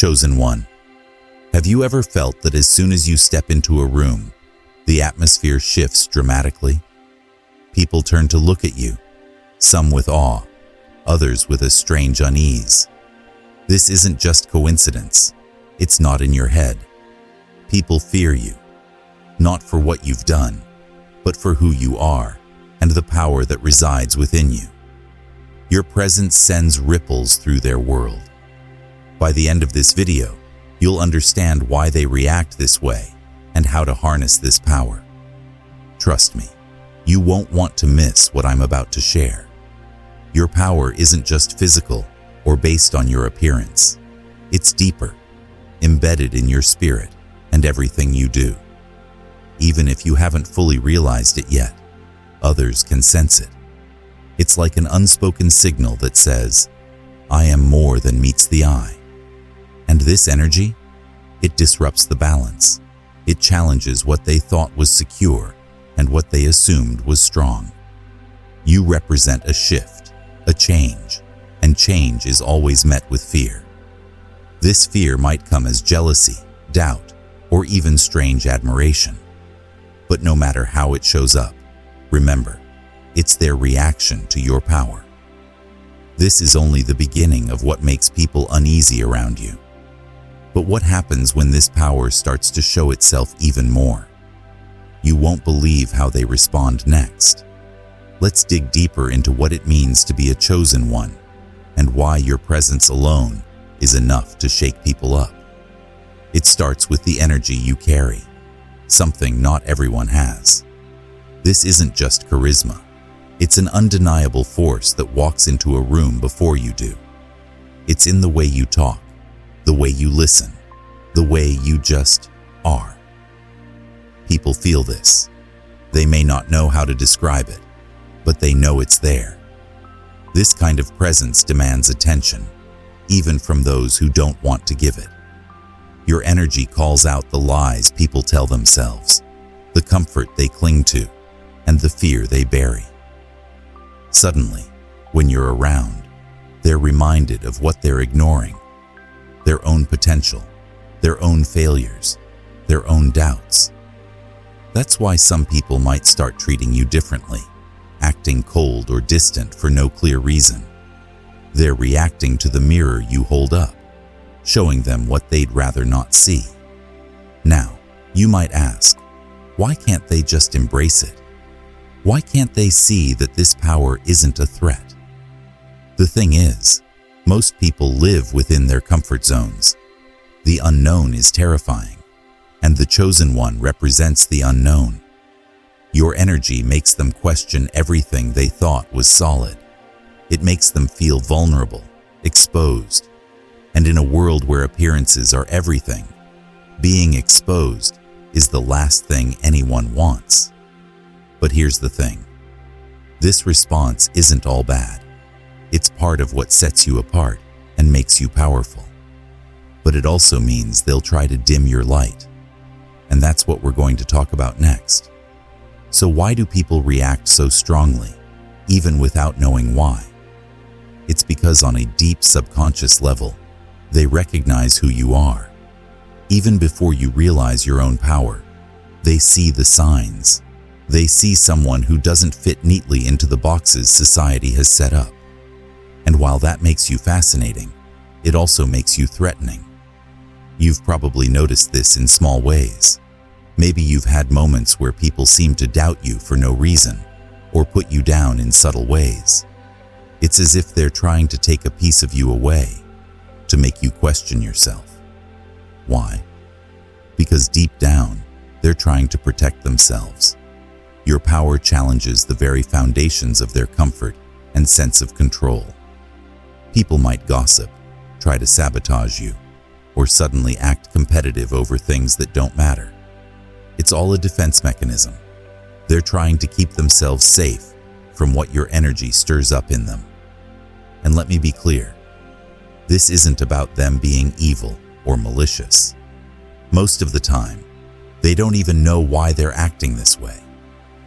Chosen one. Have you ever felt that as soon as you step into a room, the atmosphere shifts dramatically? People turn to look at you, some with awe, others with a strange unease. This isn't just coincidence. It's not in your head. People fear you, not for what you've done, but for who you are and the power that resides within you. Your presence sends ripples through their world. By the end of this video, you'll understand why they react this way and how to harness this power. Trust me, you won't want to miss what I'm about to share. Your power isn't just physical or based on your appearance. It's deeper, embedded in your spirit and everything you do. Even if you haven't fully realized it yet, others can sense it. It's like an unspoken signal that says, I am more than meets the eye. And this energy, it disrupts the balance. It challenges what they thought was secure and what they assumed was strong. You represent a shift, a change, and change is always met with fear. This fear might come as jealousy, doubt, or even strange admiration. But no matter how it shows up, remember, it's their reaction to your power. This is only the beginning of what makes people uneasy around you. But what happens when this power starts to show itself even more? You won't believe how they respond next. Let's dig deeper into what it means to be a chosen one and why your presence alone is enough to shake people up. It starts with the energy you carry, something not everyone has. This isn't just charisma. It's an undeniable force that walks into a room before you do. It's in the way you talk, the way you listen, the way you just are. People feel this. They may not know how to describe it, but they know it's there. This kind of presence demands attention, even from those who don't want to give it. Your energy calls out the lies people tell themselves, the comfort they cling to, and the fear they bury. Suddenly, when you're around, they're reminded of what they're ignoring, their own potential, their own failures, their own doubts. That's why some people might start treating you differently, acting cold or distant for no clear reason. They're reacting to the mirror you hold up, showing them what they'd rather not see. Now, you might ask, why can't they just embrace it? Why can't they see that this power isn't a threat? The thing is, most people live within their comfort zones. The unknown is terrifying, and the chosen one represents the unknown. Your energy makes them question everything they thought was solid. It makes them feel vulnerable, exposed, and in a world where appearances are everything, being exposed is the last thing anyone wants. But here's the thing. This response isn't all bad. It's part of what sets you apart and makes you powerful. But it also means they'll try to dim your light. And that's what we're going to talk about next. So why do people react so strongly, even without knowing why? It's because on a deep subconscious level, they recognize who you are. Even before you realize your own power, they see the signs. They see someone who doesn't fit neatly into the boxes society has set up. And while that makes you fascinating, it also makes you threatening. You've probably noticed this in small ways. Maybe you've had moments where people seem to doubt you for no reason, or put you down in subtle ways. It's as if they're trying to take a piece of you away, to make you question yourself. Why? Because deep down, they're trying to protect themselves. Your power challenges the very foundations of their comfort and sense of control. People might gossip, try to sabotage you, or suddenly act competitive over things that don't matter. It's all a defense mechanism. They're trying to keep themselves safe from what your energy stirs up in them. And let me be clear, this isn't about them being evil or malicious. Most of the time, they don't even know why they're acting this way.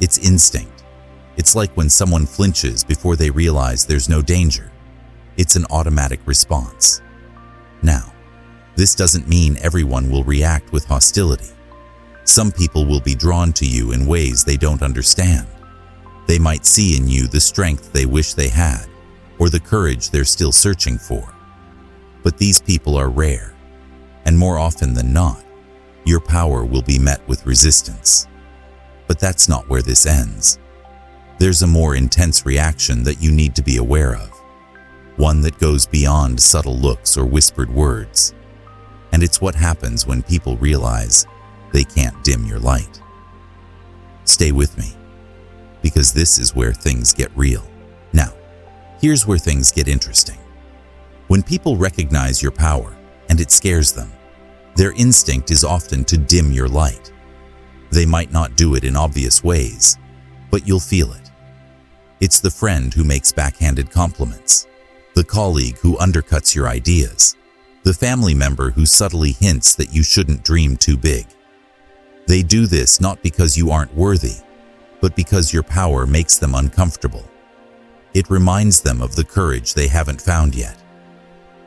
It's instinct. It's like when someone flinches before they realize there's no danger. It's an automatic response. Now, This doesn't mean everyone will react with hostility. Some people will be drawn to you in ways they don't understand. They might see in you the strength they wish they had, or the courage they're still searching for. But these people are rare, and more often than not, your power will be met with resistance. But that's not where this ends. There's a more intense reaction that you need to be aware of, one that goes beyond subtle looks or whispered words. And it's what happens when people realize they can't dim your light. Stay with me, because this is where things get real. Now, here's where things get interesting. When people recognize your power and it scares them, their instinct is often to dim your light. They might not do it in obvious ways, but you'll feel it. It's the friend who makes backhanded compliments, the colleague who undercuts your ideas, the family member who subtly hints that you shouldn't dream too big. They do this not because you aren't worthy, but because your power makes them uncomfortable. It reminds them of the courage they haven't found yet.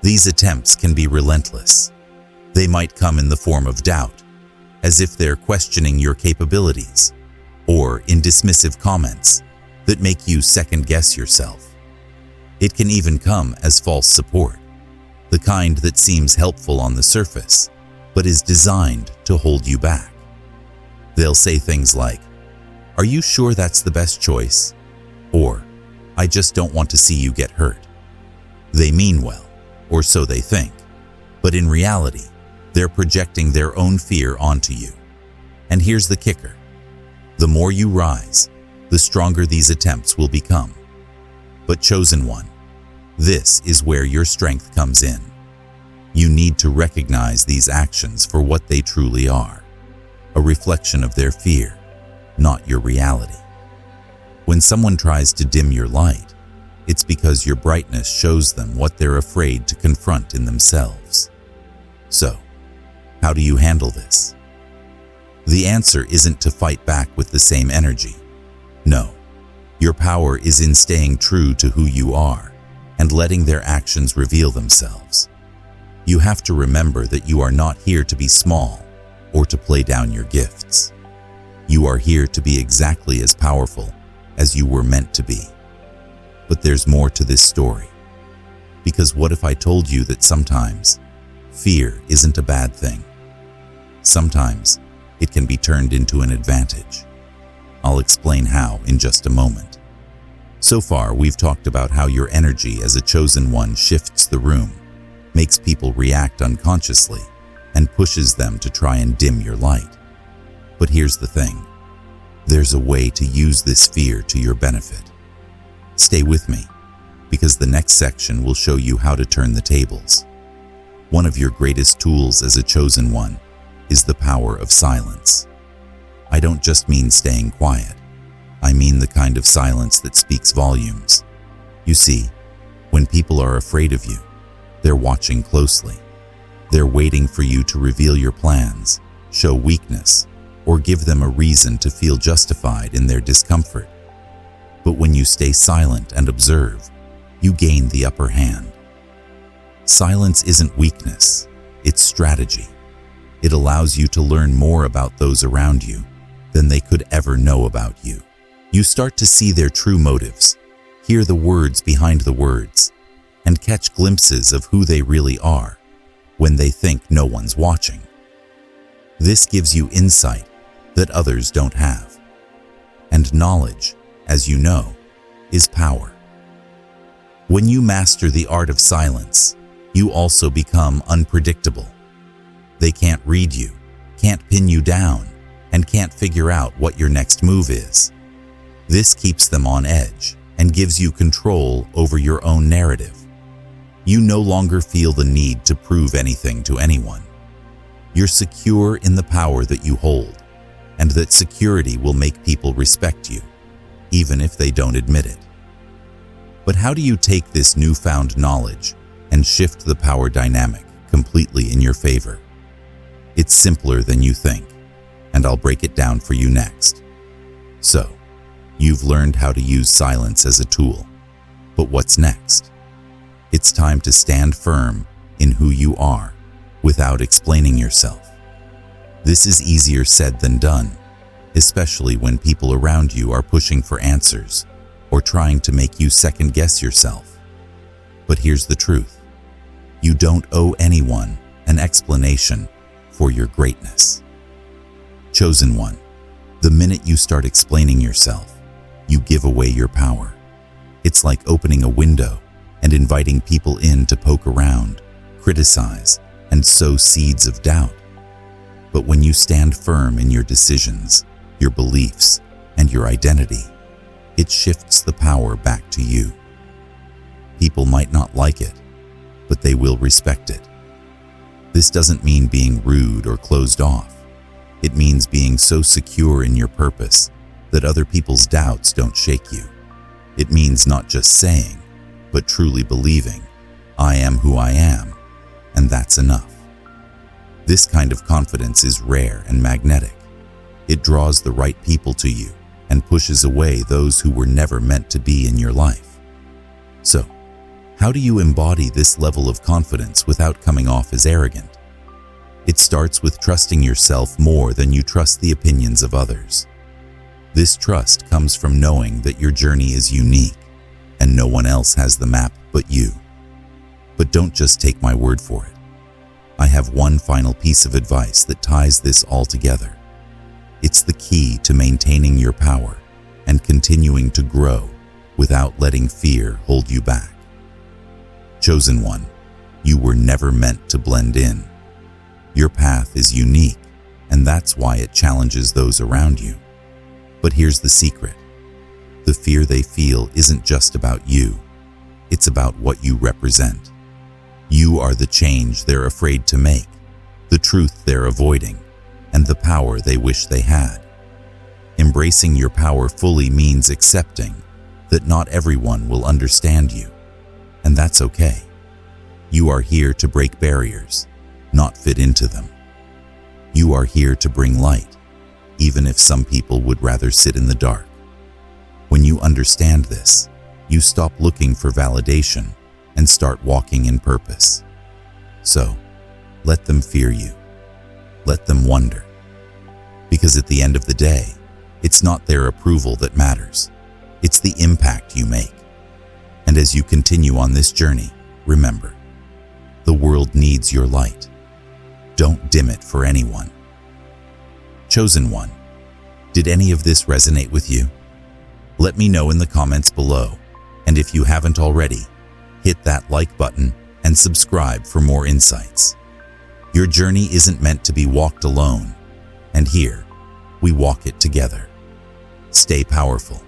These attempts can be relentless. They might come in the form of doubt, as if they're questioning your capabilities, or in dismissive comments that make you second-guess yourself. It can even come as false support, the kind that seems helpful on the surface, but is designed to hold you back. They'll say things like, "Are you sure that's the best choice?" Or, "I just don't want to see you get hurt." They mean well, or so they think, but in reality, they're projecting their own fear onto you. And here's the kicker. The more you rise, the stronger these attempts will become. But chosen one, this is where your strength comes in. You need to recognize these actions for what they truly are, a reflection of their fear, not your reality. When someone tries to dim your light, it's because your brightness shows them what they're afraid to confront in themselves. So, how do you handle this? The answer isn't to fight back with the same energy. No, your power is in staying true to who you are and letting their actions reveal themselves. You have to remember that you are not here to be small or to play down your gifts. You are here to be exactly as powerful as you were meant to be. But there's more to this story. Because what if I told you that sometimes fear isn't a bad thing? Sometimes it can be turned into an advantage. I'll explain how in just a moment. So far, we've talked about how your energy as a chosen one shifts the room, makes people react unconsciously, and pushes them to try and dim your light. But here's the thing. There's a way to use this fear to your benefit. Stay with me, because the next section will show you how to turn the tables. One of your greatest tools as a chosen one is the power of silence. I don't just mean staying quiet. I mean the kind of silence that speaks volumes. You see, when people are afraid of you, they're watching closely. They're waiting for you to reveal your plans, show weakness, or give them a reason to feel justified in their discomfort. But when you stay silent and observe, you gain the upper hand. Silence isn't weakness, it's strategy. It allows you to learn more about those around you than they could ever know about you. You start to see their true motives, hear the words behind the words, and catch glimpses of who they really are when they think no one's watching. This gives you insight that others don't have. And knowledge, as you know, is power. When you master the art of silence, you also become unpredictable. They can't read you, can't pin you down, and can't figure out what your next move is. This keeps them on edge and gives you control over your own narrative. You no longer feel the need to prove anything to anyone. You're secure in the power that you hold, and that security will make people respect you, even if they don't admit it. But how do you take this newfound knowledge and shift the power dynamic completely in your favor? It's simpler than you think, and I'll break it down for you next. So, you've learned how to use silence as a tool, but what's next? It's time to stand firm in who you are without explaining yourself. This is easier said than done, especially when people around you are pushing for answers or trying to make you second-guess yourself. But here's the truth. You don't owe anyone an explanation for your greatness. Chosen one, the minute you start explaining yourself, you give away your power. It's like opening a window and inviting people in to poke around, criticize, and sow seeds of doubt. But when you stand firm in your decisions, your beliefs, and your identity, it shifts the power back to you. People might not like it, but they will respect it. This doesn't mean being rude or closed off. It means being so secure in your purpose that other people's doubts don't shake you. It means not just saying, but truly believing, I am who I am, and that's enough. This kind of confidence is rare and magnetic. It draws the right people to you and pushes away those who were never meant to be in your life. So, how do you embody this level of confidence without coming off as arrogant? It starts with trusting yourself more than you trust the opinions of others. This trust comes from knowing that your journey is unique and no one else has the map but you. But don't just take my word for it. I have one final piece of advice that ties this all together. It's the key to maintaining your power and continuing to grow without letting fear hold you back. Chosen one, you were never meant to blend in. Your path is unique, and that's why it challenges those around you. But here's the secret. The fear they feel isn't just about you. It's about what you represent. You are the change they're afraid to make, the truth they're avoiding, and the power they wish they had. Embracing your power fully means accepting that not everyone will understand you, and that's okay. You are here to break barriers, not fit into them. You are here to bring light, even if some people would rather sit in the dark. When you understand this, you stop looking for validation and start walking in purpose. So, let them fear you. Let them wonder. Because at the end of the day, it's not their approval that matters. It's the impact you make. And as you continue on this journey, remember, the world needs your light. Don't dim it for anyone. Chosen one, did any of this resonate with you? Let me know in the comments below. And if you haven't already, hit that like button and subscribe for more insights. Your journey isn't meant to be walked alone, and here, we walk it together. Stay powerful.